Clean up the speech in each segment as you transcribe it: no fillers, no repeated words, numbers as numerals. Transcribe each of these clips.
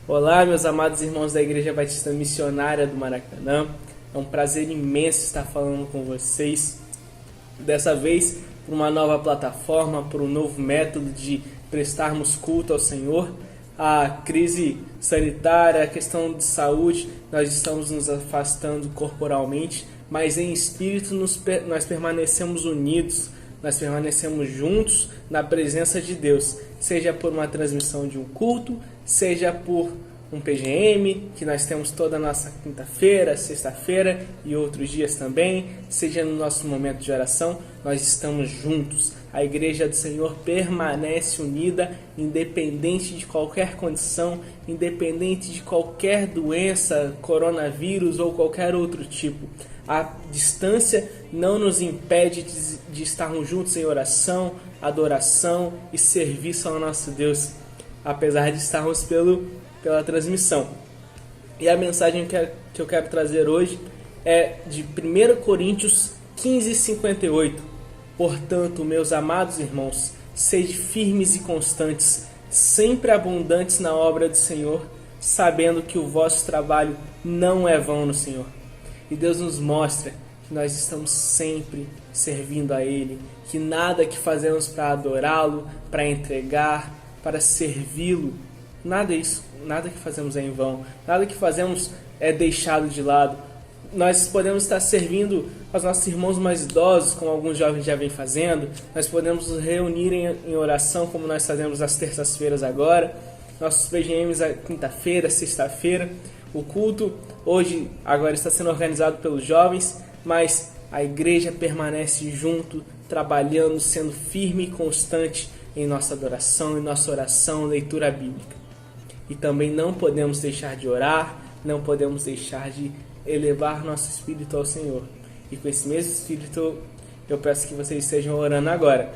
Olá, meus amados irmãos da Igreja Batista Missionária do Maracanã. É um prazer imenso estar falando com vocês. Dessa vez, por uma nova plataforma, por um novo método de prestarmos culto ao Senhor. A crise sanitária, a questão de saúde, nós estamos nos afastando corporalmente, mas em espírito nós permanecemos unidos, nós permanecemos juntos na presença de Deus, seja por uma transmissão de um culto, seja por um PGM, que nós temos toda a nossa quinta-feira, sexta-feira e outros dias também, seja no nosso momento de oração, nós estamos juntos. A Igreja do Senhor permanece unida, independente de qualquer condição, independente de qualquer doença, coronavírus ou qualquer outro tipo. A distância não nos impede de estarmos juntos em oração, adoração e serviço ao nosso Deus, apesar de estarmos pela transmissão. E a mensagem que eu quero trazer hoje é de 1 Coríntios 15:58. Portanto, meus amados irmãos, sede firmes e constantes, sempre abundantes na obra do Senhor, sabendo que o vosso trabalho não é vão no Senhor. E Deus nos mostra que nós estamos sempre servindo a Ele, que nada que fazemos para adorá-lo, para entregar, para servi-lo, nada que fazemos é em vão, nada que fazemos é deixado de lado. Nós podemos estar servindo aos nossos irmãos mais idosos, como alguns jovens já vêm fazendo. Nós podemos nos reunir em oração, como nós fazemos às terças-feiras agora. Nossos PGMs a quinta-feira, sexta-feira. O culto hoje agora está sendo organizado pelos jovens, mas a igreja permanece junto, trabalhando, sendo firme e constante em nossa adoração, em nossa oração, leitura bíblica. E também não podemos deixar de orar, não podemos deixar de elevar nosso espírito ao Senhor. E com esse mesmo espírito, eu peço que vocês estejam orando agora.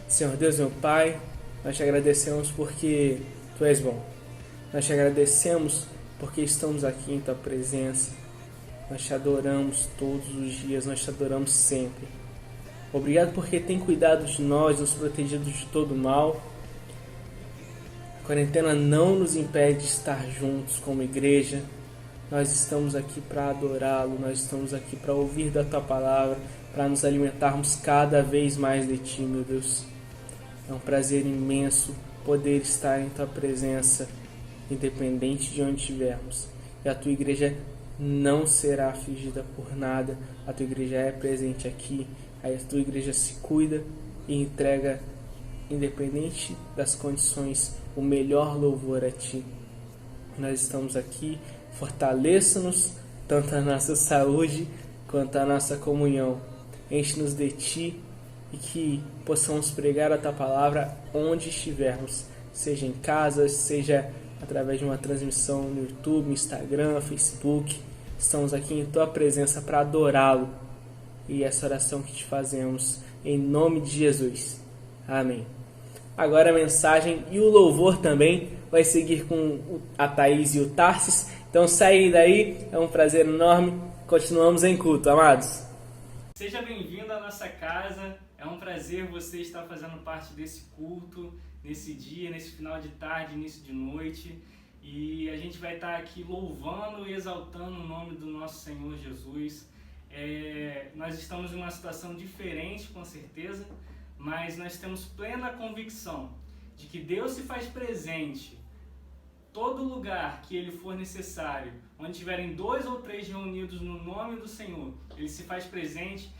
Senhor Deus, meu Pai, nós te agradecemos porque Tu és bom. Nós te agradecemos porque estamos aqui em Tua presença. Nós te adoramos todos os dias, nós te adoramos sempre. Obrigado porque tem cuidado de nós, nos protegido de todo mal. A quarentena não nos impede de estar juntos como igreja. Nós estamos aqui para adorá-lo, nós estamos aqui para ouvir da Tua palavra, para nos alimentarmos cada vez mais de Ti, meu Deus. É um prazer imenso poder estar em Tua presença, independente de onde estivermos. E a Tua igreja não será afligida por nada, a Tua igreja é presente aqui, a Tua igreja se cuida e entrega, independente das condições, o melhor louvor a Ti. Nós estamos aqui, fortaleça-nos, tanto a nossa saúde quanto a nossa comunhão. Enche-nos de Ti e que possamos pregar a Tua palavra onde estivermos, seja em casa, seja através de uma transmissão no YouTube, Instagram, Facebook. Estamos aqui em Tua presença para adorá-lo. E essa oração que te fazemos, em nome de Jesus. Amém. Agora a mensagem e o louvor também vai seguir com a Thaís e o Tarsis. Então sai daí, é um prazer enorme. Continuamos em culto, amados. Seja bem-vindo à nossa casa. É um prazer você estar fazendo parte desse culto, nesse dia, nesse final de tarde, início de noite. E a gente vai estar aqui louvando e exaltando o nome do nosso Senhor Jesus. Nós estamos em uma situação diferente, com certeza, mas nós temos plena convicção de que Deus se faz presente todo lugar que Ele for necessário, onde tiverem 2 ou 3 reunidos no nome do Senhor. Ele se faz presente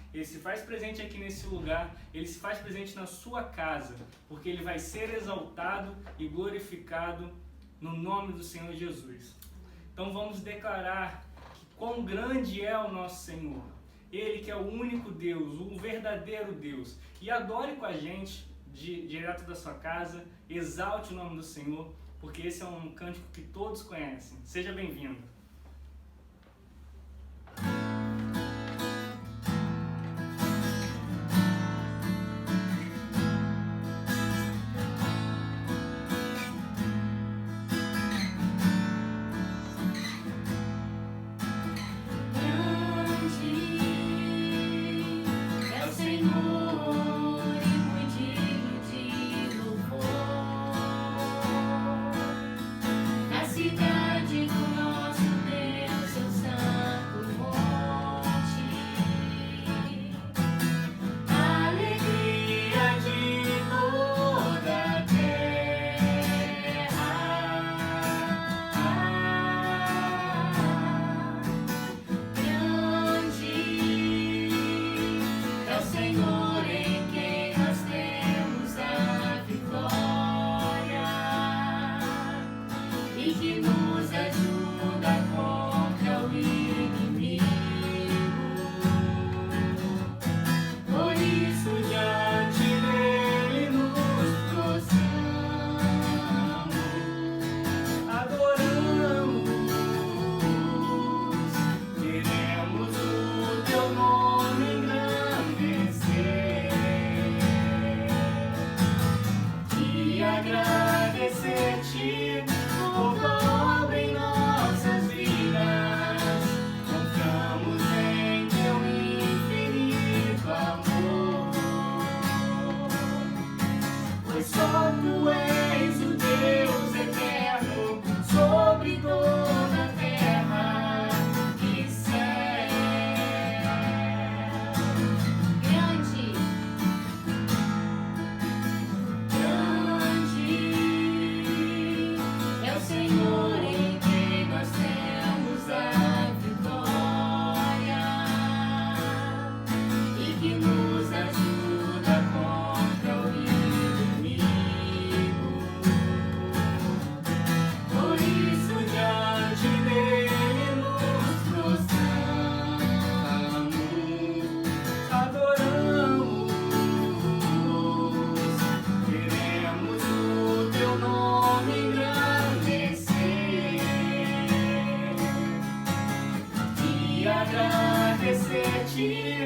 aqui nesse lugar, Ele se faz presente na sua casa, porque Ele vai ser exaltado e glorificado no nome do Senhor Jesus. Então vamos declarar que quão grande é o nosso Senhor, Ele que é o único Deus, o verdadeiro Deus. E adore com a gente, direto da sua casa, exalte o nome do Senhor, porque esse é um cântico que todos conhecem. Seja bem-vindo. Na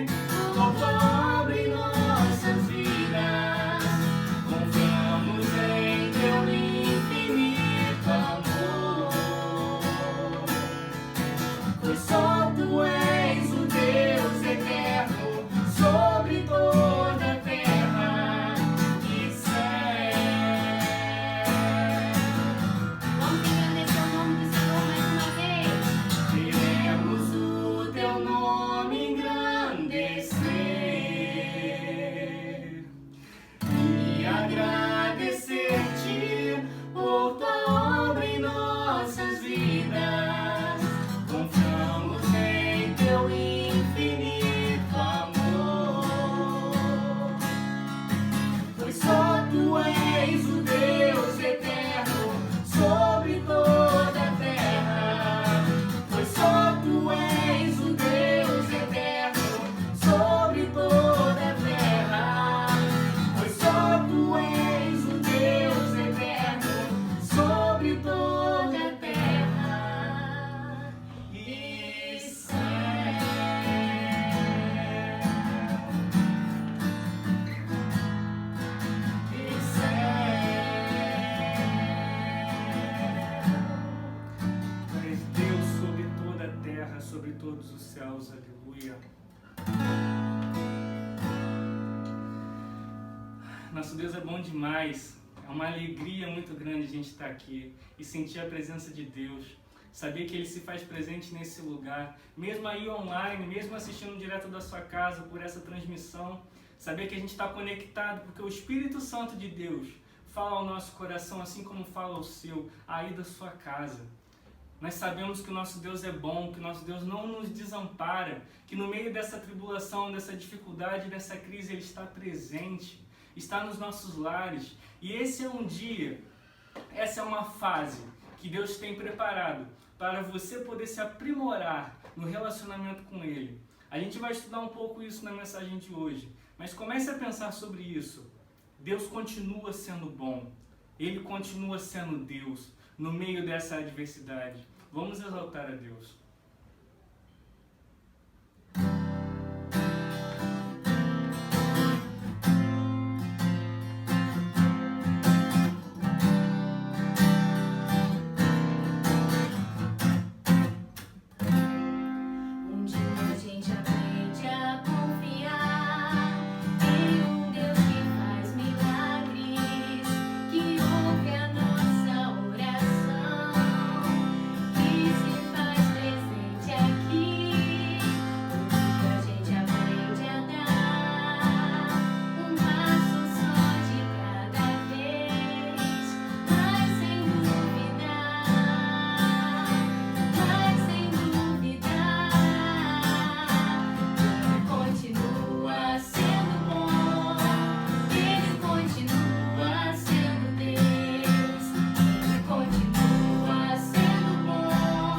por tua obra em nossas vidas. Confiamos em teu infinito amor, pois só tu és o Deus eterno sobre toda a terra e céu. Vamos engrandecer o nome do Senhor mais uma vez. Queremos o teu nome engrandecer e agradecer-te por tua obra em nossas vidas. Confiamos em teu infinito amor, pois só tu és o Deus eterno sobre toda a terra. Pois só tu és o Deus eterno sobre toda a terra. Pois só tu és o Deus eterno sobre toda a terra e céu. E céu. Tu és Deus sobre toda a terra, sobre todos os céus, aleluia. Nosso Deus é bom demais, é uma alegria muito grande a gente estar aqui e sentir a presença de Deus, saber que Ele se faz presente nesse lugar, mesmo aí online, mesmo assistindo direto da sua casa por essa transmissão, saber que a gente está conectado porque o Espírito Santo de Deus fala ao nosso coração assim como fala ao seu, aí da sua casa. Nós sabemos que o nosso Deus é bom, que o nosso Deus não nos desampara, que no meio dessa tribulação, dessa dificuldade, dessa crise, Ele está presente, está nos nossos lares. E esse é um dia, essa é uma fase que Deus tem preparado para você poder se aprimorar no relacionamento com Ele. A gente vai estudar um pouco isso na mensagem de hoje, mas comece a pensar sobre isso. Deus continua sendo bom, Ele continua sendo Deus no meio dessa adversidade. Vamos exaltar a Deus. Um dia a gente aprende a confiar em um Deus que faz milagres, que ouve a nossa oração, que se faz presente aqui. Um dia a gente aprende a dar um passo só de cada vez, mas sem duvidar, Ele continua sendo bom, Ele continua sendo Deus, Ele continua sendo bom,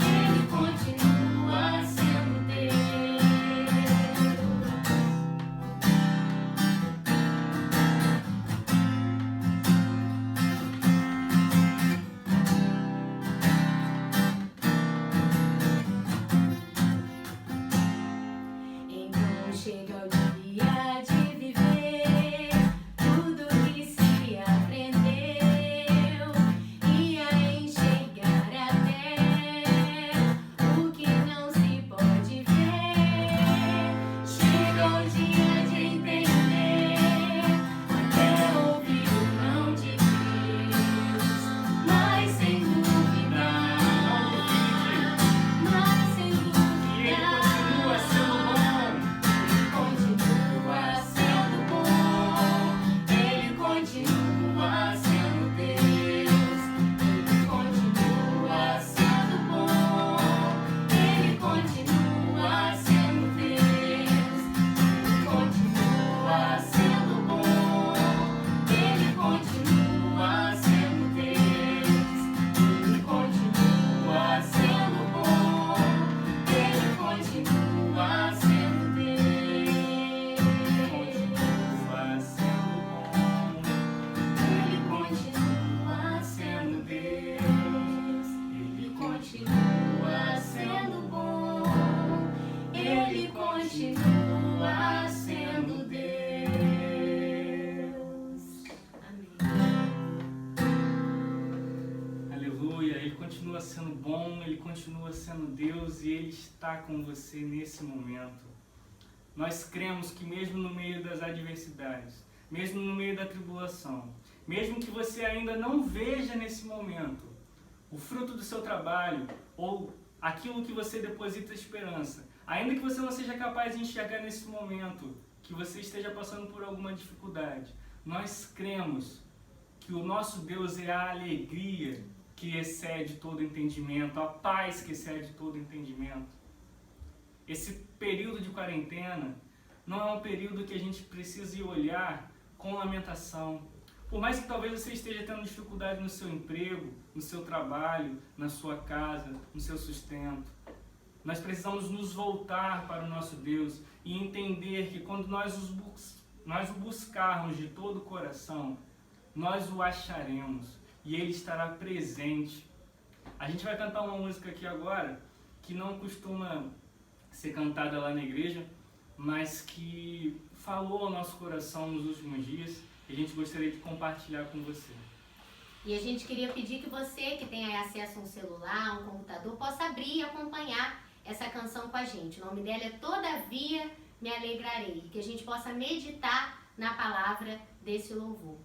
Ele continua sendo Deus. Então chega o dia de viver tudo que se aprendeu e a enxergar até o que não se pode ver. Chega o dia de entender, até ouvir o não de Deus, mas sem duvidar, mas sem E Ele duvidar. continua sendo bom. Continua continua sendo Deus. Amém. Aleluia, Ele continua sendo bom, Ele continua sendo Deus e Ele está com você nesse momento. Nós cremos que mesmo no meio das adversidades, mesmo no meio da tribulação, mesmo que você ainda não veja nesse momento o fruto do seu trabalho ou aquilo que você deposita esperança, ainda que você não seja capaz de enxergar nesse momento, que você esteja passando por alguma dificuldade, nós cremos que o nosso Deus é a alegria que excede todo entendimento, a paz que excede todo entendimento. Esse período de quarentena não é um período que a gente precise olhar com lamentação. Por mais que talvez você esteja tendo dificuldade no seu emprego, no seu trabalho, na sua casa, no seu sustento, nós precisamos nos voltar para o nosso Deus e entender que quando nós o buscarmos de todo o coração, nós o acharemos e Ele estará presente. A gente vai cantar uma música aqui agora que não costuma ser cantada lá na igreja, mas que falou ao nosso coração nos últimos dias e a gente gostaria de compartilhar com você. E a gente queria pedir que você, que tem aí acesso a um celular, um computador, possa abrir e acompanhar essa canção com a gente. O nome dela é Todavia Me Alegrarei. Que a gente possa meditar na palavra desse louvor.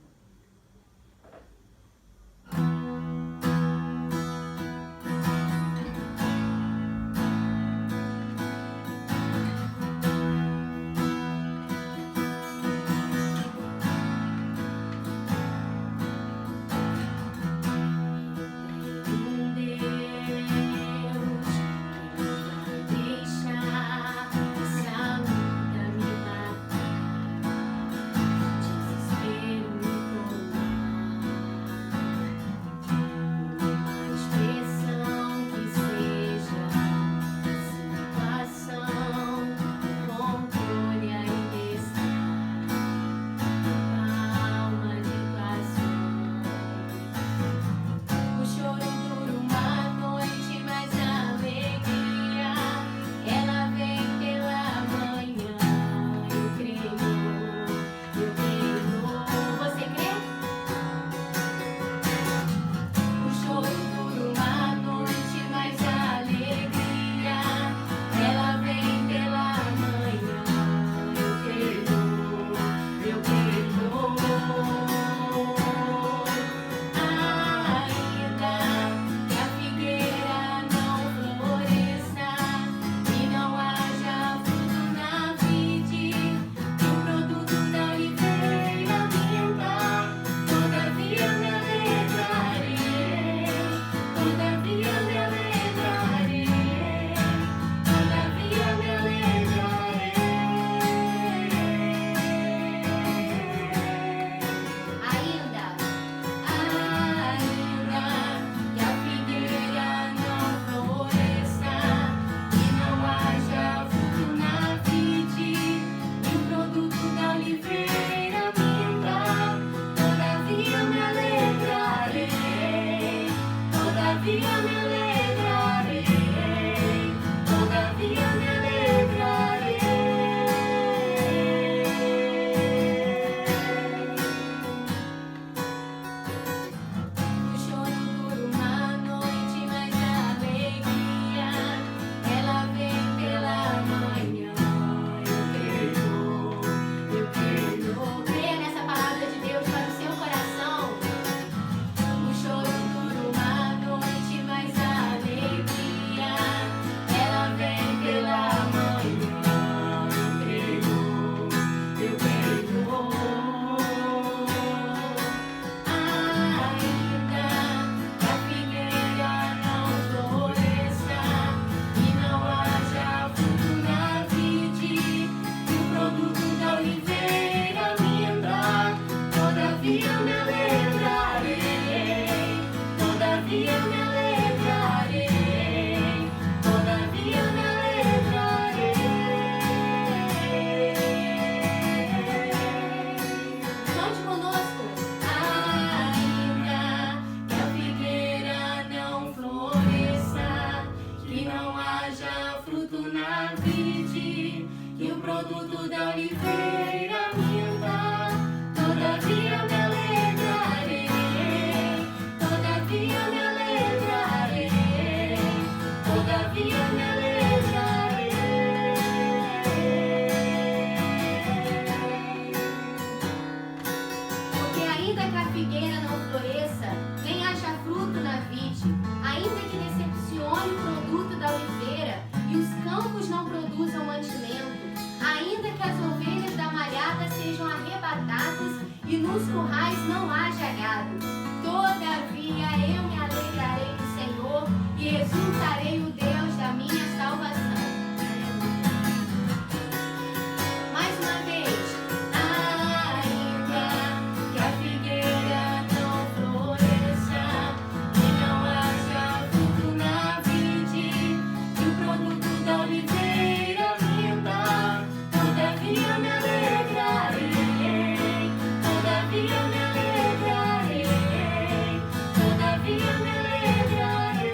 Desespero produto da oliveira me dá. Todavia me alegrarei, todavia me alegrarei, todavia me alegrarei. Porque ainda que a figueira não floresça, nem haja fruto na vide, ainda que decepcione o produto da oliveira e os campos não produzam mantimento, ainda que as ovelhas da malhada sejam arrebatadas e nos currais não haja gado, todavia eu me alegrarei no Senhor e exultarei o Deus da minha salvação. Mais uma vez. Ainda que a figueira não floresça e não haja fruto na vide, que o produto da oliveira me dá, todavia me alegrarei, todavia me alegrarei, todavia me alegrarei.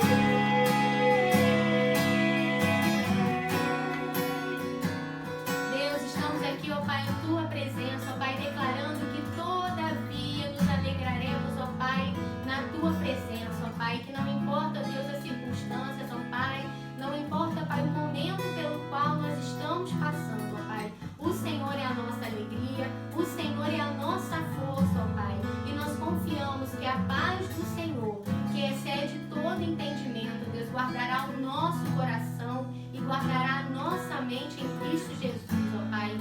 Deus, estamos aqui, ó Pai, em Tua presença, ó Pai, declarando que todavia nos alegraremos, ó Pai, na Tua presença, ó Pai, que não importa, Deus, as circunstâncias, ó Pai, não importa, Pai, o momento pelo qual nós estamos passando, ó Pai, o Senhor é a nossa alegria, o Senhor é a nossa força, ó Pai, e nós confiamos que a paz do Senhor, que excede todo entendimento, Deus, guardará o nosso coração e guardará a nossa mente em Cristo Jesus, ó Pai.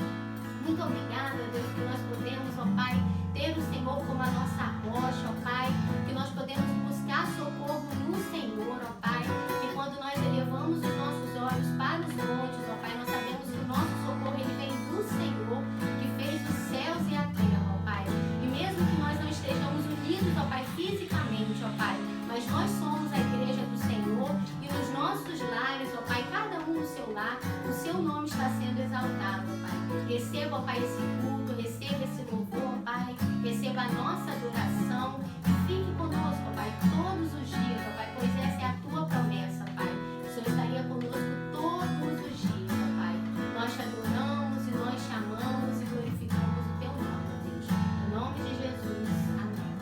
Muito obrigada, Deus, que nós podemos, ó Pai, ter o Senhor como a nossa rocha, ó Pai, que nós podemos buscar socorro no Senhor, ó Pai, e quando nós elevamos os nossos olhos para os montes, ó Pai, nós sabemos que o nosso socorro ele vem do Senhor, que fez os céus e a terra, ó Pai. E mesmo que nós não estejamos unidos, ó Pai, fisicamente, ó Pai, mas nós somos a igreja do Senhor e nos nossos lares, ó Pai, cada um no seu lar, o seu nome está sendo exaltado, ó Pai. Receba, ó Pai, esse culto, receba esse louvor, ó Pai, receba a nossa adoração e fique conosco, ó Pai, todos os dias, ó Pai, pois essa é a Tua promessa, Pai. O Senhor estaria conosco todos os dias, ó Pai. Nós te adoramos e nós te amamos e glorificamos o Teu nome, ó Deus. Em nome de Jesus, amém.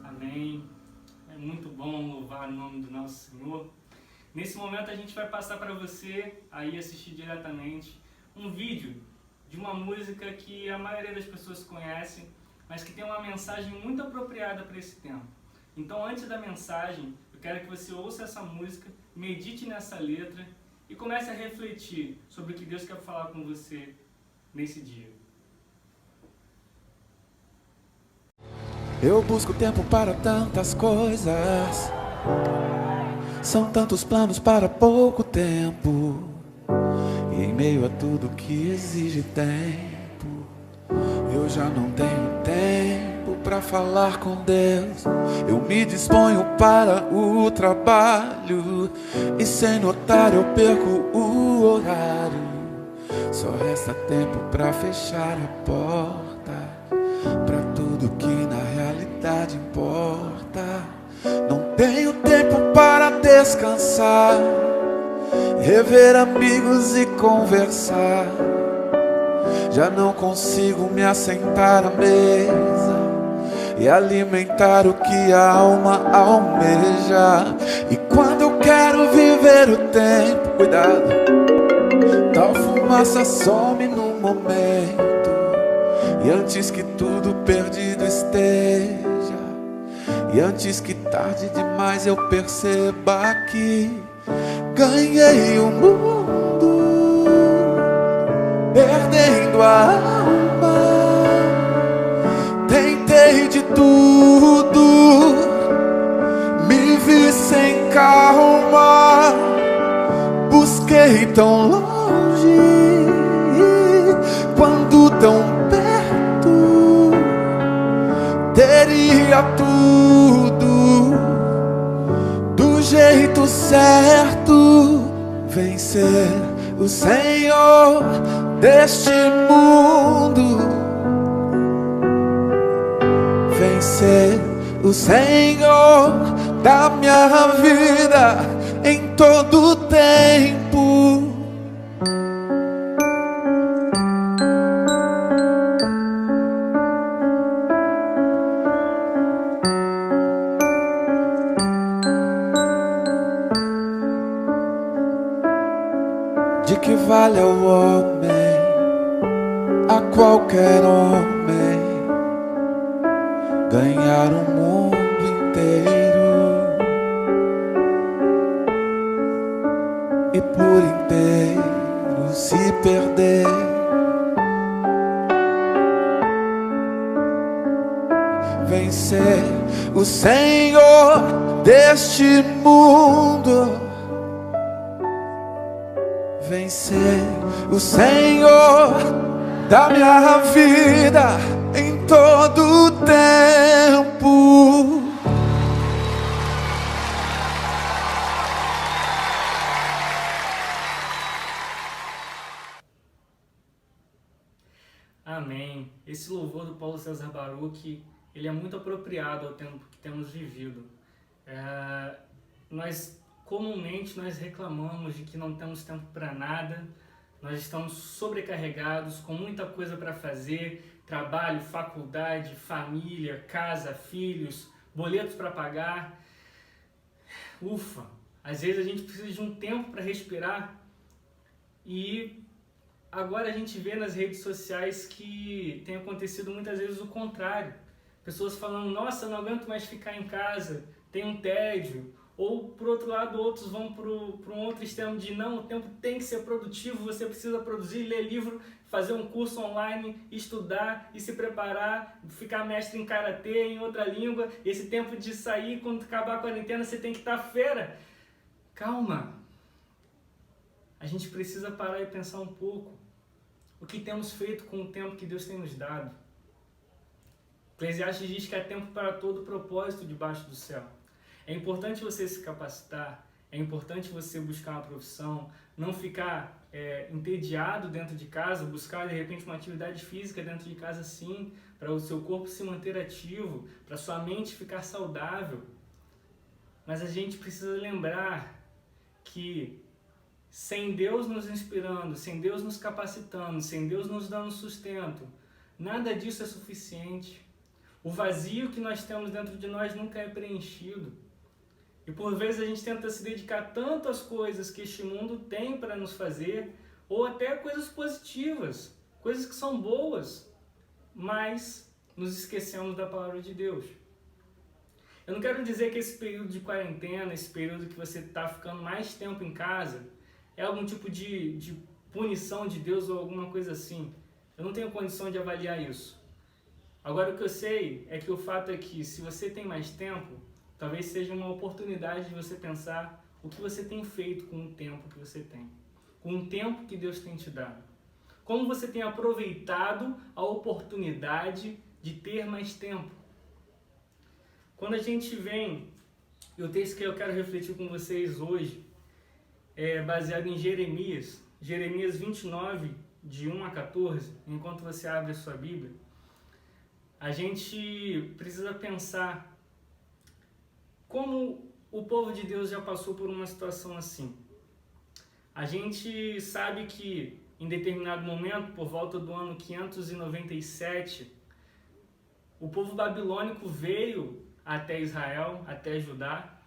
Amém. É muito bom louvar o nome do nosso Senhor. Nesse momento a gente vai passar para você aí assistir diretamente um vídeo de uma música que a maioria das pessoas conhece, mas que tem uma mensagem muito apropriada para esse tempo. Então, antes da mensagem, eu quero que você ouça essa música, medite nessa letra e comece a refletir sobre o que Deus quer falar com você nesse dia. Eu busco tempo para tantas coisas, são tantos planos para pouco tempo, e em meio a tudo que exige tempo, eu já não tenho tempo para falar com Deus. Eu me disponho para o trabalho e sem notar eu perco o horário. Só resta tempo para fechar a porta para tudo que na realidade importa. Não tenho tempo para descansar, rever amigos e conversar. Já não consigo me assentar à mesa e alimentar o que a alma almeja. E quando eu quero viver o tempo, cuidado, tal fumaça some num momento. E antes que tudo perdido esteja, e antes que tarde demais eu perceba que ganhei o mundo, perdendo a alma. Tentei de tudo, me vi sem calma, busquei tão longe, quando tão perto, teria tudo do jeito certo. Vencer o Senhor deste mundo, vencer o Senhor da minha vida em todo tempo. equivale ao homem, a qualquer homem, ganhar o mundo inteiro e por inteiro se perder. Vencer o Senhor deste mundo, vencer o Senhor da minha vida em todo o tempo. Amém. Esse louvor do Paulo César Baruch, ele é muito apropriado ao tempo que temos vivido. Nós comumente reclamamos de que não temos tempo para nada, nós estamos sobrecarregados, com muita coisa para fazer, trabalho, faculdade, família, casa, filhos, boletos para pagar. Ufa! Às vezes a gente precisa de um tempo para respirar e agora a gente vê nas redes sociais que tem acontecido muitas vezes o contrário. Pessoas falando, nossa, eu não aguento mais ficar em casa, tem um tédio. Ou, por outro lado, outros vão para um outro extremo de não, o tempo tem que ser produtivo, você precisa produzir, ler livro, fazer um curso online, estudar e se preparar, ficar mestre em karatê, em outra língua. Esse tempo de sair, quando acabar a quarentena, você tem que estar à feira. Calma! A gente precisa parar e pensar um pouco. O que temos feito com o tempo que Deus tem nos dado? Eclesiastes diz que há tempo para todo propósito debaixo do céu. É importante você se capacitar, é importante você buscar uma profissão, não ficar entediado dentro de casa, buscar de repente uma atividade física dentro de casa sim, para o seu corpo se manter ativo, para sua mente ficar saudável. Mas a gente precisa lembrar que sem Deus nos inspirando, sem Deus nos capacitando, sem Deus nos dando sustento, nada disso é suficiente. O vazio que nós temos dentro de nós nunca é preenchido. E por vezes a gente tenta se dedicar tanto às coisas que este mundo tem para nos fazer, ou até coisas positivas, coisas que são boas, mas nos esquecemos da palavra de Deus. Eu não quero dizer que esse período de quarentena, esse período que você está ficando mais tempo em casa, é algum tipo de punição de Deus ou alguma coisa assim. Eu não tenho condição de avaliar isso. Agora o que eu sei é que o fato é que se você tem mais tempo, talvez seja uma oportunidade de você pensar o que você tem feito com o tempo que você tem, com o tempo que Deus tem te dado. Como você tem aproveitado a oportunidade de ter mais tempo. Quando a gente vem, e o texto que eu quero refletir com vocês hoje é baseado em Jeremias 29, de 1 a 14, enquanto você abre a sua Bíblia, a gente precisa pensar como o povo de Deus já passou por uma situação assim. A gente sabe que em determinado momento, por volta do ano 597, o povo babilônico veio até Israel, até Judá,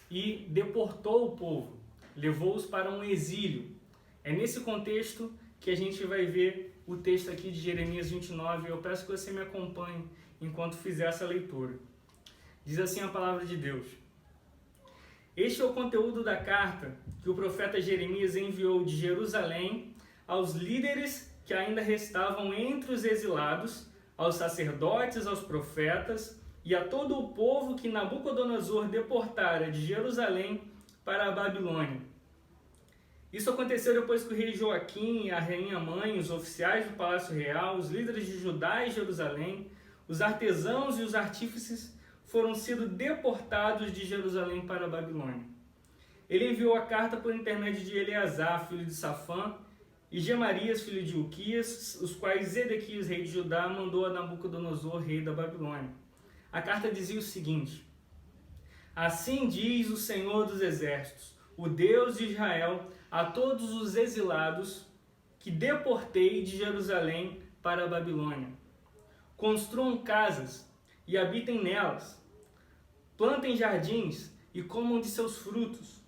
e deportou o povo, levou-os para um exílio. É nesse contexto que a gente vai ver o texto aqui de Jeremias 29, eu peço que você me acompanhe enquanto fizer essa leitura. Diz assim a palavra de Deus. Este é o conteúdo da carta que o profeta Jeremias enviou de Jerusalém aos líderes que ainda restavam entre os exilados, aos sacerdotes, aos profetas e a todo o povo que Nabucodonosor deportara de Jerusalém para a Babilônia. Isso aconteceu depois que o rei Joaquim, a rainha mãe, os oficiais do palácio real, os líderes de Judá e Jerusalém, os artesãos e os artífices foram sido deportados de Jerusalém para a Babilônia. Ele enviou a carta por intermédio de Eleazar, filho de Safã, e Gemarias, filho de Uquias, os quais Zedequias, rei de Judá, mandou a Nabucodonosor, rei da Babilônia. A carta dizia o seguinte: Assim diz o Senhor dos Exércitos, o Deus de Israel, a todos os exilados que deportei de Jerusalém para a Babilônia. Construam casas e habitem nelas. Plantem jardins e comam de seus frutos.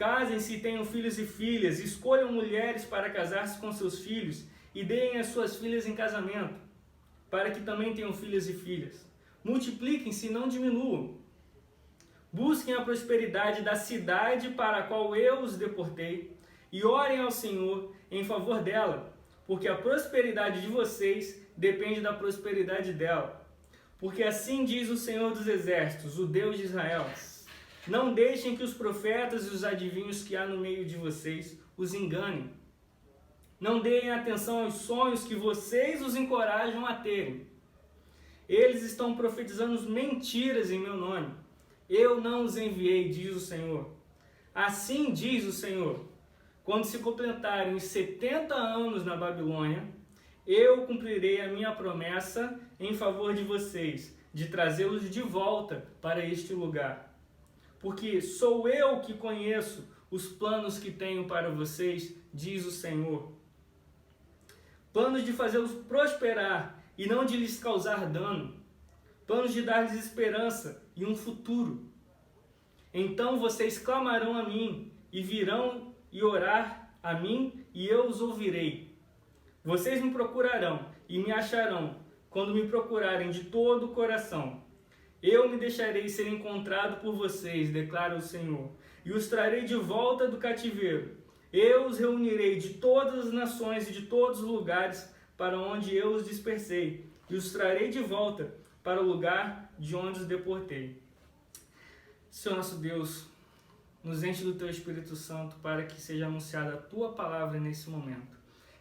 Casem-se e tenham filhos e filhas, escolham mulheres para casar-se com seus filhos e deem as suas filhas em casamento, para que também tenham filhos e filhas. Multipliquem-se e não diminuam. Busquem a prosperidade da cidade para a qual eu os deportei e orem ao Senhor em favor dela, porque a prosperidade de vocês depende da prosperidade dela. Porque assim diz o Senhor dos Exércitos, o Deus de Israel: não deixem que os profetas e os adivinhos que há no meio de vocês os enganem. Não deem atenção aos sonhos que vocês os encorajam a terem. Eles estão profetizando mentiras em meu nome. Eu não os enviei, diz o Senhor. Assim diz o Senhor: quando se completarem os 70 anos na Babilônia, eu cumprirei a minha promessa em favor de vocês, de trazê-los de volta para este lugar. Porque sou eu que conheço os planos que tenho para vocês, diz o Senhor. Planos de fazê-los prosperar e não de lhes causar dano. Planos de dar-lhes esperança e um futuro. Então vocês clamarão a mim e virão e orar a mim e eu os ouvirei. Vocês me procurarão e me acharão quando me procurarem de todo o coração. Eu me deixarei ser encontrado por vocês, declara o Senhor, e os trarei de volta do cativeiro. Eu os reunirei de todas as nações e de todos os lugares para onde eu os dispersei, e os trarei de volta para o lugar de onde os deportei. Senhor nosso Deus, nos enche do Teu Espírito Santo para que seja anunciada a Tua palavra nesse momento,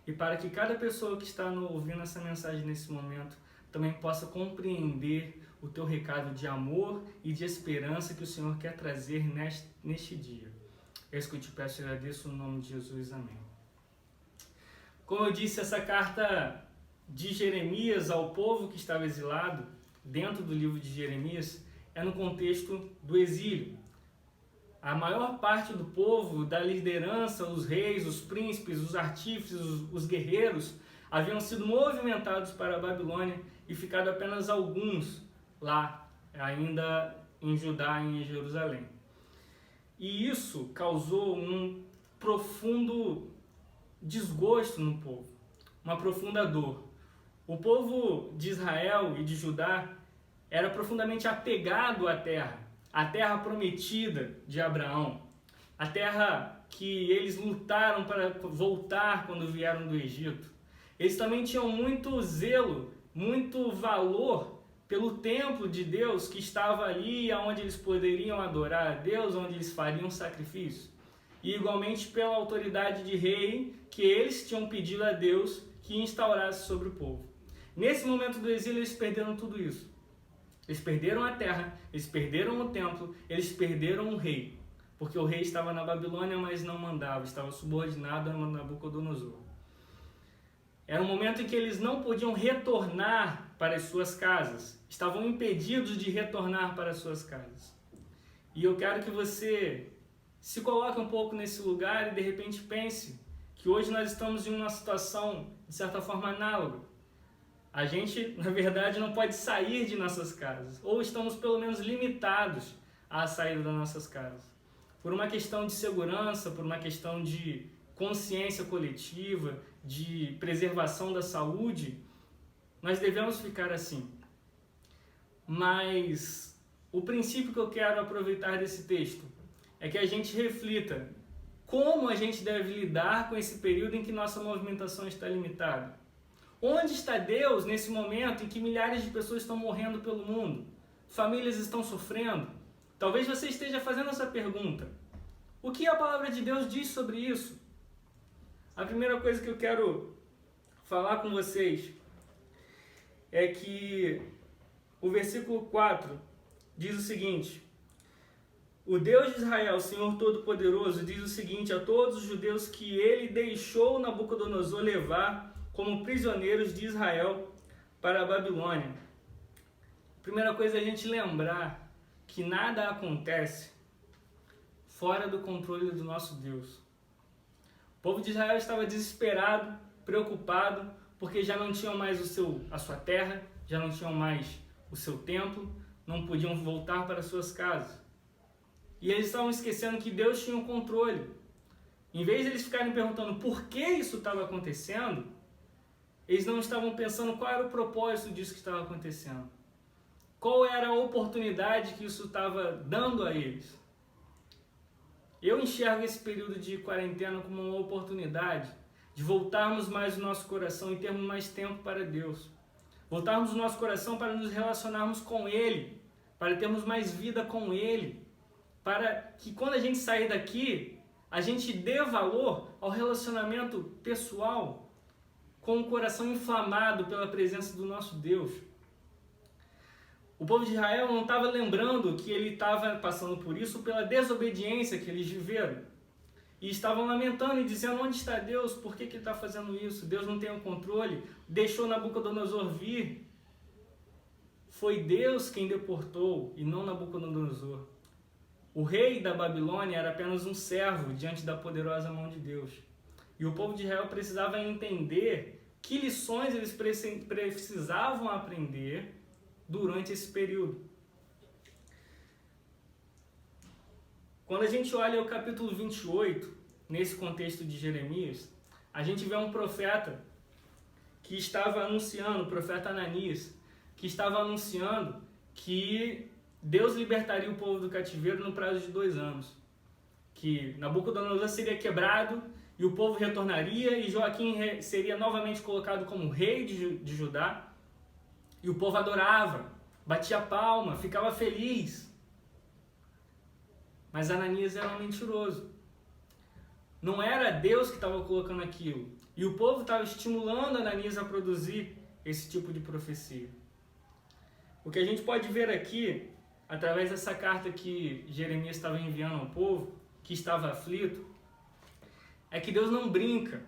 e para que cada pessoa que está ouvindo essa mensagem nesse momento também possa compreender o Teu recado de amor e de esperança que o Senhor quer trazer neste dia. É isso que eu te peço e agradeço no nome de Jesus. Amém. Como eu disse, essa carta de Jeremias ao povo que estava exilado, dentro do livro de Jeremias, é no contexto do exílio. A maior parte do povo, da liderança, os reis, os príncipes, os artífices, os guerreiros, haviam sido movimentados para a Babilônia e ficado apenas alguns lá, ainda em Judá e em Jerusalém. E isso causou um profundo desgosto no povo, uma profunda dor. O povo de Israel e de Judá era profundamente apegado à terra prometida de Abraão, a terra que eles lutaram para voltar quando vieram do Egito. Eles também tinham muito zelo, muito valor pelo templo de Deus que estava ali, onde eles poderiam adorar a Deus, onde eles fariam sacrifício. E igualmente pela autoridade de rei que eles tinham pedido a Deus que instaurasse sobre o povo. Nesse momento do exílio eles perderam tudo isso. Eles perderam a terra, eles perderam o templo, eles perderam o rei. Porque o rei estava na Babilônia, mas não mandava, estava subordinado a Nabucodonosor. Era um momento em que eles não podiam retornar para as suas casas. Estavam impedidos de retornar para as suas casas. E eu quero que você se coloque um pouco nesse lugar e de repente pense que hoje nós estamos em uma situação, de certa forma, análoga. A gente, na verdade, não pode sair de nossas casas. Ou estamos, pelo menos, limitados a sair das nossas casas. Por uma questão de segurança, por uma questão de consciência coletiva, de preservação da saúde, nós devemos ficar assim. Mas o princípio que eu quero aproveitar desse texto é que a gente reflita como a gente deve lidar com esse período em que nossa movimentação está limitada. Onde está Deus nesse momento em que milhares de pessoas estão morrendo pelo mundo? Famílias estão sofrendo? Talvez você esteja fazendo essa pergunta. O que a palavra de Deus diz sobre isso? A primeira coisa que eu quero falar com vocês é que o versículo 4 diz o seguinte: o Deus de Israel, o Senhor Todo-Poderoso, diz o seguinte a todos os judeus que ele deixou Nabucodonosor levar como prisioneiros de Israel para a Babilônia. A primeira coisa é a gente lembrar que nada acontece fora do controle do nosso Deus. O povo de Israel estava desesperado, preocupado, porque já não tinham mais a sua terra, já não tinham mais o seu templo, não podiam voltar para suas casas. E eles estavam esquecendo que Deus tinha o controle. Em vez de eles ficarem perguntando por que isso estava acontecendo, eles não estavam pensando qual era o propósito disso que estava acontecendo. Qual era a oportunidade que isso estava dando a eles. Eu enxergo esse período de quarentena como uma oportunidade de voltarmos mais o nosso coração e termos mais tempo para Deus. Voltarmos o nosso coração para nos relacionarmos com Ele, para termos mais vida com Ele, para que quando a gente sair daqui, a gente dê valor ao relacionamento pessoal com o coração inflamado pela presença do nosso Deus. O povo de Israel não estava lembrando que ele estava passando por isso pela desobediência que eles viveram. E estavam lamentando e dizendo, onde está Deus? Por que ele está fazendo isso? Deus não tem o controle? Deixou Nabucodonosor vir? Foi Deus quem deportou e não Nabucodonosor. O rei da Babilônia era apenas um servo diante da poderosa mão de Deus. E o povo de Israel precisava entender que lições eles precisavam aprender durante esse período. Quando a gente olha o capítulo 28, nesse contexto de Jeremias, a gente vê um profeta que estava anunciando, o profeta Ananias, que estava anunciando que Deus libertaria o povo do cativeiro no prazo de 2 anos. Que Nabucodonosor seria quebrado e o povo retornaria e Joaquim seria novamente colocado como rei de Judá. E o povo adorava, batia palma, ficava feliz. Mas Ananias era um mentiroso. Não era Deus que estava colocando aquilo. E o povo estava estimulando Ananias a produzir esse tipo de profecia. O que a gente pode ver aqui, através dessa carta que Jeremias estava enviando ao povo, que estava aflito, é que Deus não brinca.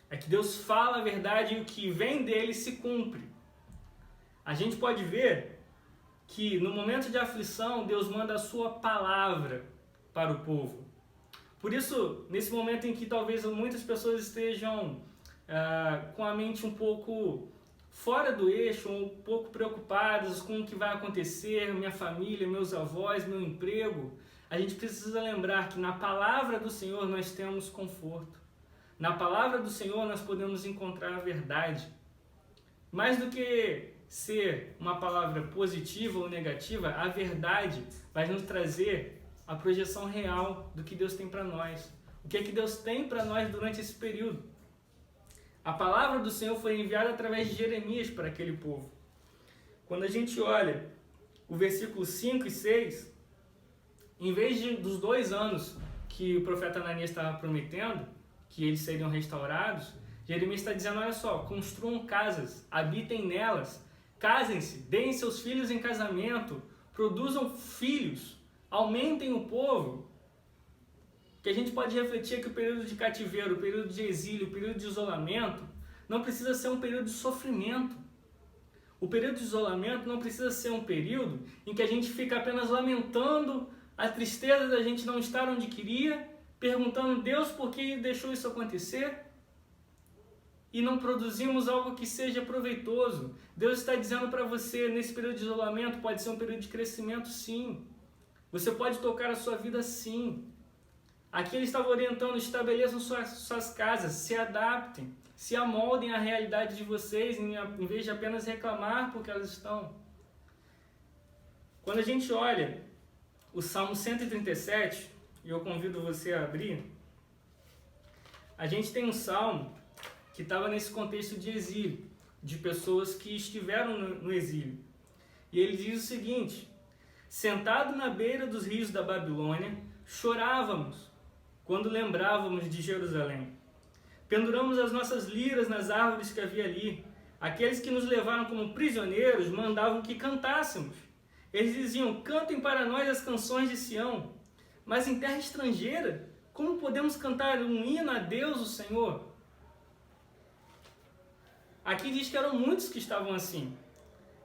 É que Deus fala a verdade e o que vem dele se cumpre. A gente pode ver que no momento de aflição, Deus manda a sua palavra para o povo. Por isso, nesse momento em que talvez muitas pessoas estejam com a mente um pouco fora do eixo, um pouco preocupadas com o que vai acontecer, minha família, meus avós, meu emprego, a gente precisa lembrar que na palavra do Senhor nós temos conforto. Na palavra do Senhor nós podemos encontrar a verdade. Mais do que ser uma palavra positiva ou negativa, a verdade vai nos trazer a projeção real do que Deus tem para nós. O que é que Deus tem para nós durante esse período? A palavra do Senhor foi enviada através de Jeremias para aquele povo. Quando a gente olha o versículo 5 e 6, em vez dos 2 anos que o profeta Ananias estava prometendo, que eles seriam restaurados, Jeremias está dizendo, olha só, construam casas, habitem nelas, casem-se, deem seus filhos em casamento, produzam filhos, aumentem o povo. Que a gente pode refletir que o período de cativeiro, o período de exílio, o período de isolamento, não precisa ser um período de sofrimento. O período de isolamento não precisa ser um período em que a gente fica apenas lamentando a tristeza da gente não estar onde queria, perguntando, Deus, por que deixou isso acontecer? E não produzimos algo que seja proveitoso. Deus está dizendo para você, nesse período de isolamento, pode ser um período de crescimento, sim. Você pode tocar a sua vida, sim. Aqui ele estava orientando, estabeleçam suas casas, se adaptem, se amoldem à realidade de vocês, em vez de apenas reclamar porque elas estão. Quando a gente olha o Salmo 137, e eu convido você a abrir, a gente tem um salmo que estava nesse contexto de exílio, de pessoas que estiveram no exílio. E ele diz o seguinte, sentado na beira dos rios da Babilônia, chorávamos quando lembrávamos de Jerusalém. Penduramos as nossas liras nas árvores que havia ali. Aqueles que nos levaram como prisioneiros mandavam que cantássemos. Eles diziam, cantem para nós as canções de Sião. Mas em terra estrangeira, como podemos cantar um hino a Deus, o Senhor? Aqui diz que eram muitos que estavam assim.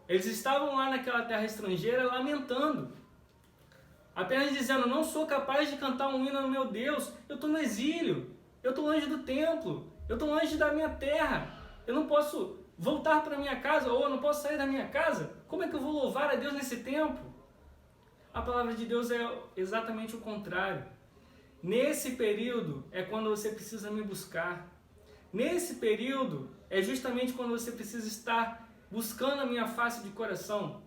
Eles estavam lá naquela terra estrangeira lamentando. Apenas dizendo, não sou capaz de cantar um hino ao meu Deus. Eu estou no exílio. Eu estou longe do templo. Eu estou longe da minha terra. Eu não posso voltar para minha casa ou eu não posso sair da minha casa. Como é que eu vou louvar a Deus nesse tempo? A palavra de Deus é exatamente o contrário. Nesse período é quando você precisa me buscar. Nesse período é justamente quando você precisa estar buscando a minha face de coração.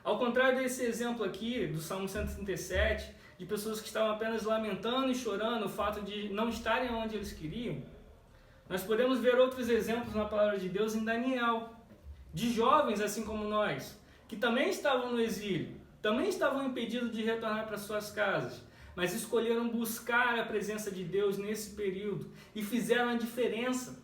Ao contrário desse exemplo aqui, do Salmo 137, de pessoas que estavam apenas lamentando e chorando o fato de não estarem onde eles queriam, nós podemos ver outros exemplos na palavra de Deus em Daniel, de jovens assim como nós, que também estavam no exílio, também estavam impedidos de retornar para suas casas, mas escolheram buscar a presença de Deus nesse período e fizeram a diferença.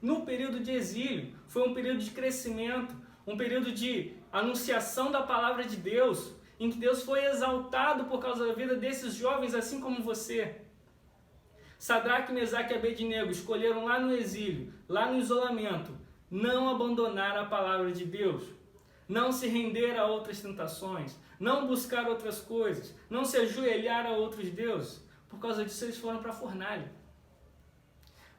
No período de exílio, foi um período de crescimento, um período de anunciação da palavra de Deus, em que Deus foi exaltado por causa da vida desses jovens, assim como você. Sadraque, Mesaque e Abednego escolheram lá no exílio, lá no isolamento, não abandonar a palavra de Deus, não se render a outras tentações, não buscar outras coisas, não se ajoelhar a outros deuses. Por causa disso eles foram para a fornalha.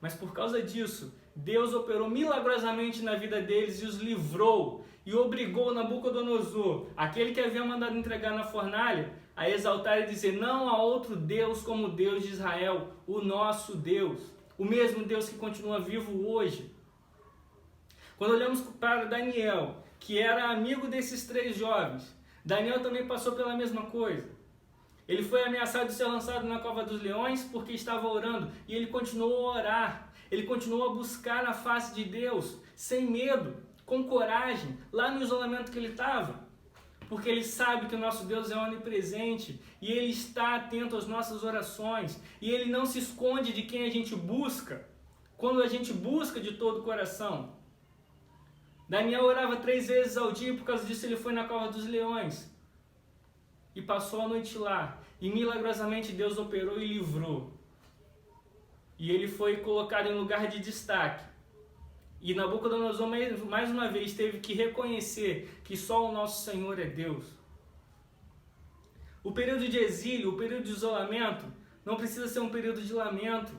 Mas por causa disso, Deus operou milagrosamente na vida deles e os livrou e obrigou Nabucodonosor, aquele que havia mandado entregar na fornalha, a exaltar e dizer: não há outro Deus como o Deus de Israel, o nosso Deus, o mesmo Deus que continua vivo hoje. Quando olhamos para Daniel, que era amigo desses 3 jovens, Daniel também passou pela mesma coisa. Ele foi ameaçado de ser lançado na cova dos leões porque estava orando, e ele continuou a orar, ele continuou a buscar a face de Deus, sem medo, com coragem, lá no isolamento que ele estava, porque ele sabe que o nosso Deus é onipresente, e ele está atento às nossas orações, e ele não se esconde de quem a gente busca, quando a gente busca de todo o coração. Daniel orava 3 vezes ao dia, e por causa disso ele foi na cova dos leões, e passou a noite lá, e milagrosamente Deus operou e livrou. E ele foi colocado em lugar de destaque. E Nabucodonosor mais uma vez teve que reconhecer que só o nosso Senhor é Deus. O período de exílio, o período de isolamento, não precisa ser um período de lamento.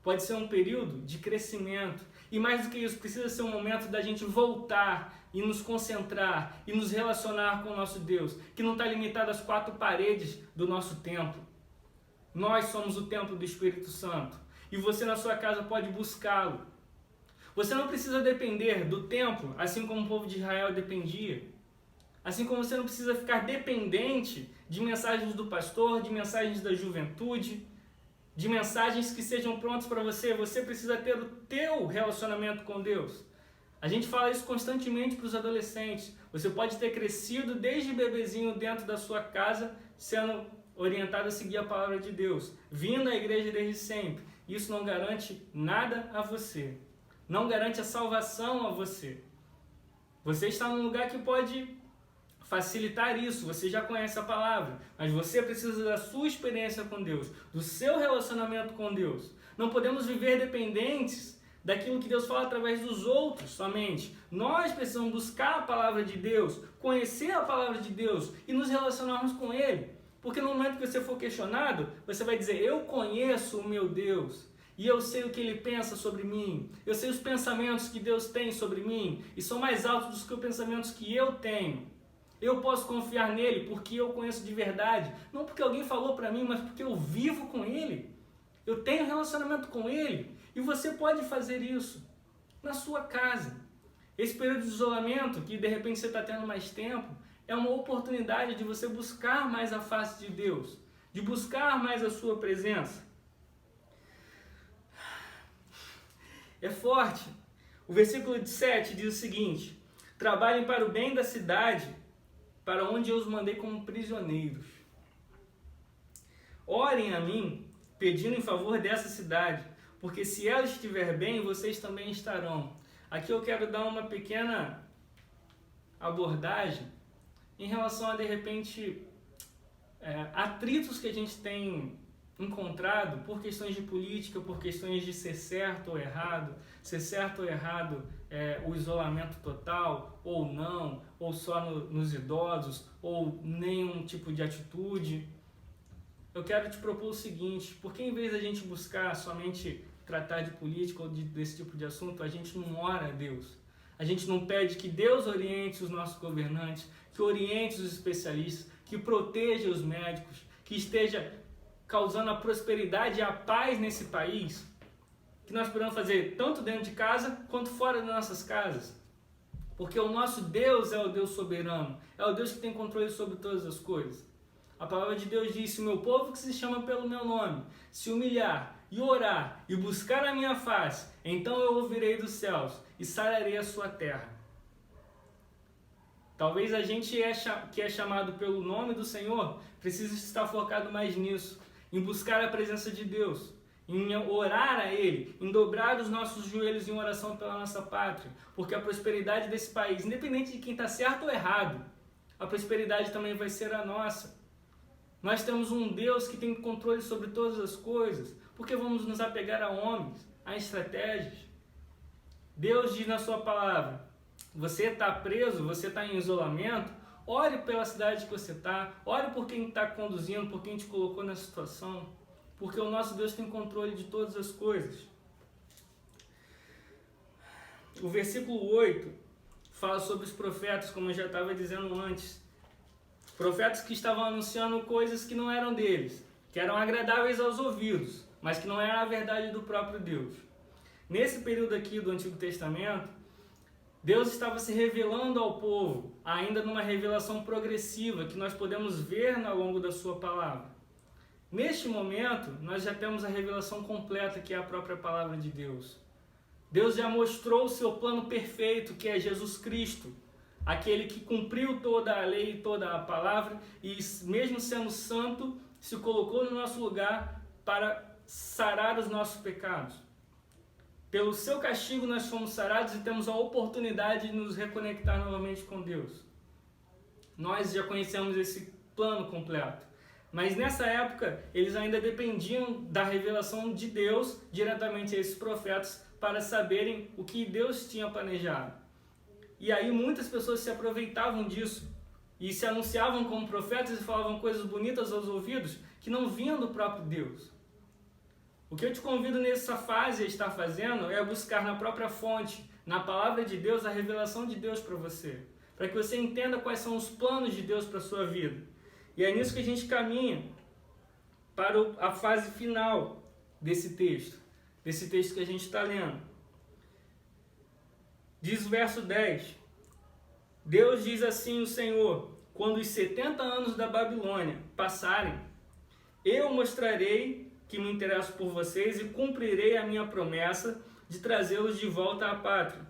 Pode ser um período de crescimento. E mais do que isso, precisa ser um momento da gente voltar e nos concentrar e nos relacionar com o nosso Deus, que não está limitado às 4 paredes do nosso templo. Nós somos o templo do Espírito Santo. E você na sua casa pode buscá-lo. Você não precisa depender do templo, assim como o povo de Israel dependia. Assim como você não precisa ficar dependente de mensagens do pastor, de mensagens da juventude, de mensagens que sejam prontas para você. Você precisa ter o teu relacionamento com Deus. A gente fala isso constantemente para os adolescentes. Você pode ter crescido desde bebezinho dentro da sua casa, sendo orientado a seguir a palavra de Deus, vindo à igreja desde sempre. Isso não garante nada a você. Não garante a salvação a você. Você está num lugar que pode facilitar isso. Você já conhece a palavra, mas você precisa da sua experiência com Deus, do seu relacionamento com Deus. Não podemos viver dependentes daquilo que Deus fala através dos outros somente. Nós precisamos buscar a palavra de Deus, conhecer a palavra de Deus e nos relacionarmos com Ele. Porque no momento que você for questionado, você vai dizer: eu conheço o meu Deus. E eu sei o que Ele pensa sobre mim. Eu sei os pensamentos que Deus tem sobre mim. E são mais altos do que os pensamentos que eu tenho. Eu posso confiar nele porque eu conheço de verdade. Não porque alguém falou para mim, mas porque eu vivo com Ele. Eu tenho relacionamento com Ele. E você pode fazer isso na sua casa. Esse período de isolamento, que de repente você está tendo mais tempo, é uma oportunidade de você buscar mais a face de Deus. De buscar mais a sua presença. É forte. O versículo 7 diz o seguinte: trabalhem para o bem da cidade, para onde eu os mandei como prisioneiros. Orem a mim, pedindo em favor dessa cidade, porque se ela estiver bem, vocês também estarão. Aqui eu quero dar uma pequena abordagem em relação a, de repente, atritos que a gente tem encontrado por questões de política, por questões de ser certo ou errado, o isolamento total ou não, ou só nos idosos, ou nenhum tipo de atitude. Eu quero te propor o seguinte: porque em vez da gente buscar somente tratar de política ou desse tipo de assunto, a gente não ora a Deus. A gente não pede que Deus oriente os nossos governantes, que oriente os especialistas, que proteja os médicos, que esteja causando a prosperidade e a paz nesse país, que nós podemos fazer tanto dentro de casa quanto fora das nossas casas. Porque o nosso Deus é o Deus soberano, é o Deus que tem controle sobre todas as coisas. A palavra de Deus diz: se o meu povo que se chama pelo meu nome se humilhar e orar e buscar a minha face, então eu ouvirei dos céus e sararei a sua terra. Talvez a gente que é chamado pelo nome do Senhor precise estar focado mais nisso, em buscar a presença de Deus, em orar a Ele, em dobrar os nossos joelhos em oração pela nossa pátria, porque a prosperidade desse país, independente de quem está certo ou errado, a prosperidade também vai ser a nossa. Nós temos um Deus que tem controle sobre todas as coisas. Por que vamos nos apegar a homens, a estratégias? Deus diz na sua palavra: você está preso, você está em isolamento, ore pela cidade que você está, ore por quem está conduzindo, por quem te colocou nessa situação, porque o nosso Deus tem controle de todas as coisas. O versículo 8 fala sobre os profetas, como eu já estava dizendo antes. Profetas que estavam anunciando coisas que não eram deles, que eram agradáveis aos ouvidos, mas que não era a verdade do próprio Deus. Nesse período aqui do Antigo Testamento, Deus estava se revelando ao povo, ainda numa revelação progressiva, que nós podemos ver ao longo da sua palavra. Neste momento, nós já temos a revelação completa, que é a própria palavra de Deus. Deus já mostrou o seu plano perfeito, que é Jesus Cristo, aquele que cumpriu toda a lei e toda a palavra, e mesmo sendo santo, se colocou no nosso lugar para sarar os nossos pecados. Pelo seu castigo nós fomos sarados e temos a oportunidade de nos reconectar novamente com Deus. Nós já conhecemos esse plano completo. Mas nessa época, eles ainda dependiam da revelação de Deus diretamente a esses profetas para saberem o que Deus tinha planejado. E aí muitas pessoas se aproveitavam disso e se anunciavam como profetas e falavam coisas bonitas aos ouvidos que não vinham do próprio Deus. O que eu te convido nessa fase a estar fazendo é buscar na própria fonte, na palavra de Deus, a revelação de Deus para você, para que você entenda quais são os planos de Deus para a sua vida. E é nisso que a gente caminha para a fase final desse texto que a gente está lendo. Diz o verso 10, Deus diz assim: o Senhor, quando os 70 anos da Babilônia passarem, eu mostrarei que me interesso por vocês e cumprirei a minha promessa de trazê-los de volta à pátria.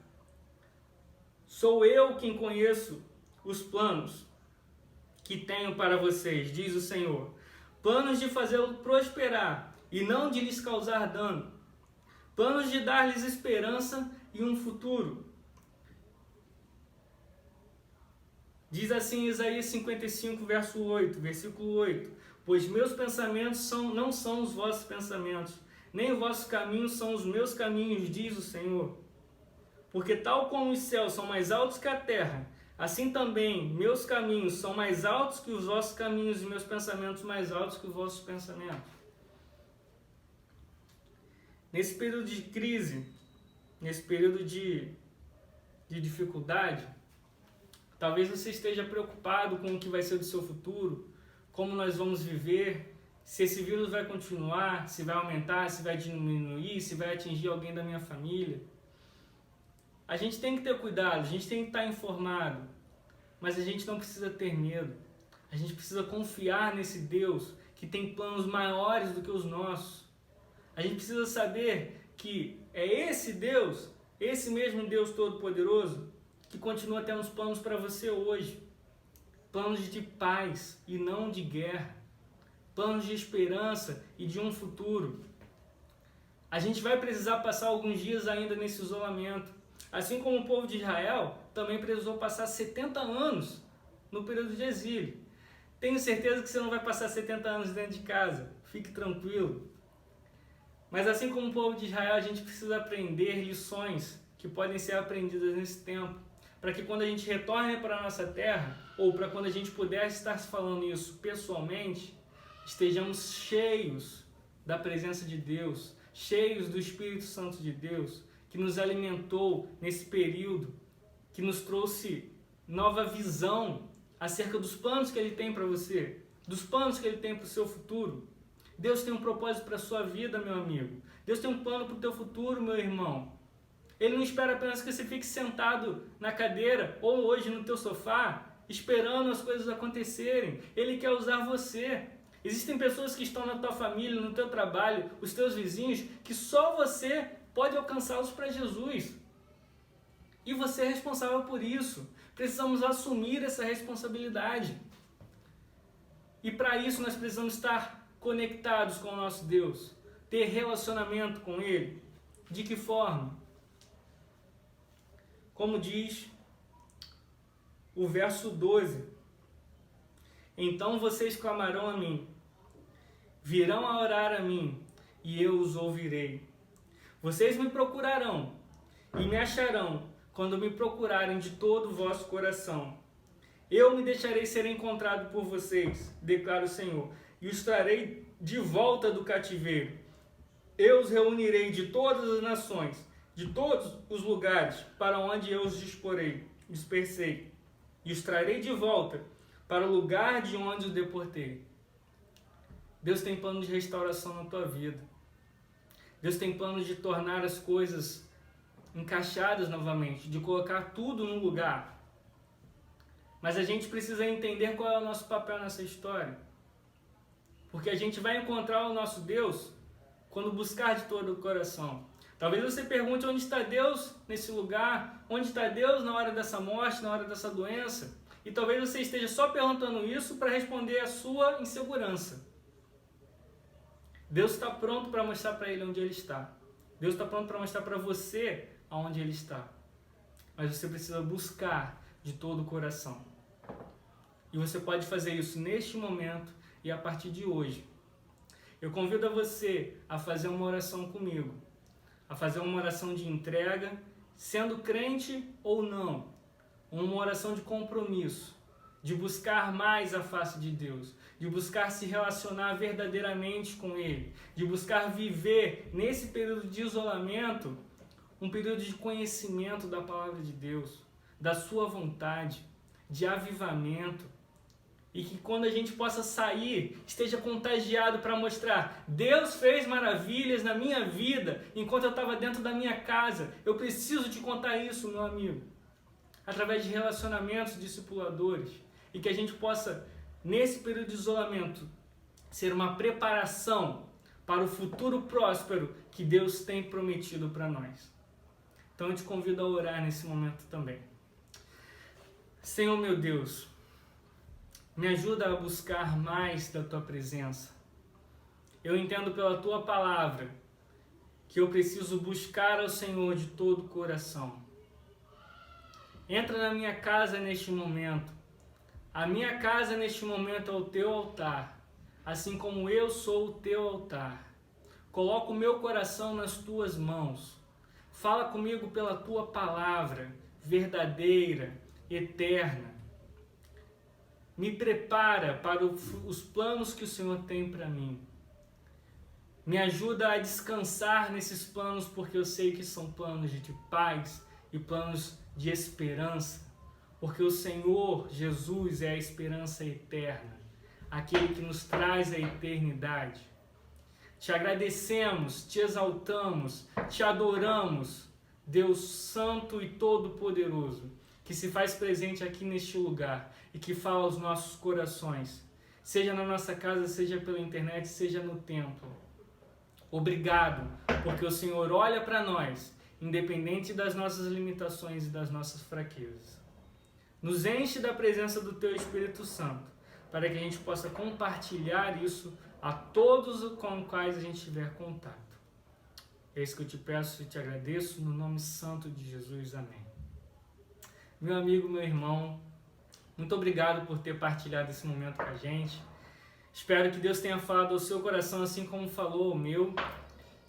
Sou eu quem conheço os planos que tenho para vocês, diz o Senhor, planos de fazê-los prosperar e não de lhes causar dano, planos de dar-lhes esperança e um futuro. Diz assim Isaías 55, versículo 8, pois meus pensamentos não são os vossos pensamentos, nem os vossos caminhos são os meus caminhos, diz o Senhor. Porque tal como os céus são mais altos que a terra, assim também meus caminhos são mais altos que os vossos caminhos e meus pensamentos mais altos que os vossos pensamentos. Nesse período de crise, nesse período de dificuldade, talvez você esteja preocupado com o que vai ser do seu futuro, como nós vamos viver, se esse vírus vai continuar, se vai aumentar, se vai diminuir, se vai atingir alguém da minha família. A gente tem que ter cuidado, a gente tem que estar informado, mas a gente não precisa ter medo. A gente precisa confiar nesse Deus que tem planos maiores do que os nossos. A gente precisa saber que é esse Deus, esse mesmo Deus Todo-Poderoso, que continua tendo os planos para você hoje. Planos de paz e não de guerra. Planos de esperança e de um futuro. A gente vai precisar passar alguns dias ainda nesse isolamento. Assim como o povo de Israel também precisou passar 70 anos no período de exílio. Tenho certeza que você não vai passar 70 anos dentro de casa. Fique tranquilo. Mas assim como o povo de Israel, a gente precisa aprender lições que podem ser aprendidas nesse tempo, para que quando a gente retorne para a nossa terra, ou para quando a gente puder estar falando isso pessoalmente, estejamos cheios da presença de Deus, cheios do Espírito Santo de Deus, que nos alimentou nesse período, que nos trouxe nova visão acerca dos planos que Ele tem para você, dos planos que Ele tem para o seu futuro. Deus tem um propósito para a sua vida, meu amigo. Deus tem um plano para o teu futuro, meu irmão. Ele não espera apenas que você fique sentado na cadeira ou hoje no teu sofá, esperando as coisas acontecerem. Ele quer usar você. Existem pessoas que estão na tua família, no teu trabalho, os teus vizinhos, que só você pode alcançá-los para Jesus. E você é responsável por isso. Precisamos assumir essa responsabilidade. E para isso nós precisamos estar conectados com o nosso Deus, ter relacionamento com Ele. De que forma? Como diz o verso 12: então vocês clamarão a mim, virão a orar a mim, e eu os ouvirei. Vocês me procurarão e me acharão quando me procurarem de todo o vosso coração. Eu me deixarei ser encontrado por vocês, declara o Senhor, e os trarei de volta do cativeiro. Eu os reunirei de todas as nações, de todos os lugares para onde eu os dispersei, e os trarei de volta para o lugar de onde os deportei. Deus tem plano de restauração na tua vida. Deus tem plano de tornar as coisas encaixadas novamente, de colocar tudo no lugar. Mas a gente precisa entender qual é o nosso papel nessa história. Porque a gente vai encontrar o nosso Deus quando buscar de todo o coração. Talvez você pergunte onde está Deus nesse lugar, onde está Deus na hora dessa morte, na hora dessa doença. E talvez você esteja só perguntando isso para responder a sua insegurança. Deus está pronto para mostrar para Ele onde Ele está. Deus está pronto para mostrar para você aonde Ele está. Mas você precisa buscar de todo o coração. E você pode fazer isso neste momento e a partir de hoje. Eu convido a você a fazer uma oração comigo. A fazer uma oração de entrega, sendo crente ou não. Uma oração de compromisso, de buscar mais a face de Deus, de buscar se relacionar verdadeiramente com Ele, de buscar viver nesse período de isolamento, um período de conhecimento da palavra de Deus, da sua vontade, de avivamento, e que quando a gente possa sair, esteja contagiado para mostrar: Deus fez maravilhas na minha vida enquanto eu estava dentro da minha casa. Eu preciso te contar isso, meu amigo. Através de relacionamentos discipuladores. E que a gente possa, nesse período de isolamento, ser uma preparação para o futuro próspero que Deus tem prometido para nós. Então eu te convido a orar nesse momento também. Senhor meu Deus, me ajuda a buscar mais da Tua presença. Eu entendo pela Tua palavra que eu preciso buscar ao Senhor de todo o coração. Entra na minha casa neste momento. A minha casa neste momento é o Teu altar, assim como eu sou o Teu altar. Coloco o meu coração nas Tuas mãos. Fala comigo pela Tua palavra, verdadeira, eterna. Me prepara para os planos que o Senhor tem para mim. Me ajuda a descansar nesses planos, porque eu sei que são planos de paz e planos de esperança. Porque o Senhor Jesus é a esperança eterna, aquele que nos traz a eternidade. Te agradecemos, te exaltamos, te adoramos, Deus Santo e Todo-Poderoso, que se faz presente aqui neste lugar e que fala aos nossos corações, seja na nossa casa, seja pela internet, seja no templo. Obrigado, porque o Senhor olha para nós, independente das nossas limitações e das nossas fraquezas. Nos enche da presença do Teu Espírito Santo, para que a gente possa compartilhar isso a todos com os quais a gente tiver contato. É isso que eu te peço e te agradeço, no nome santo de Jesus. Amém. Meu amigo, meu irmão, muito obrigado por ter partilhado esse momento com a gente. Espero que Deus tenha falado ao seu coração assim como falou ao meu,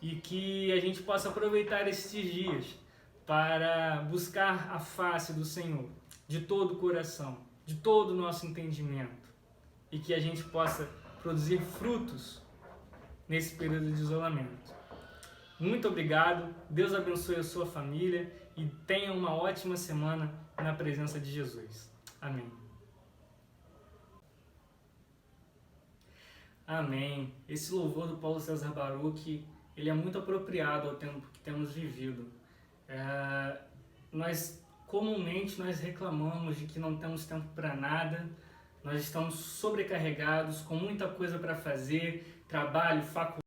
e que a gente possa aproveitar esses dias para buscar a face do Senhor de todo o coração, de todo o nosso entendimento, e que a gente possa produzir frutos nesse período de isolamento. Muito obrigado, Deus abençoe a sua família e tenha uma ótima semana na presença de Jesus. Amém. Amém. Esse louvor do Paulo César Baruch, ele é muito apropriado ao tempo que temos vivido. Comumente nós reclamamos de que não temos tempo para nada, nós estamos sobrecarregados, com muita coisa para fazer, trabalho, faculdade,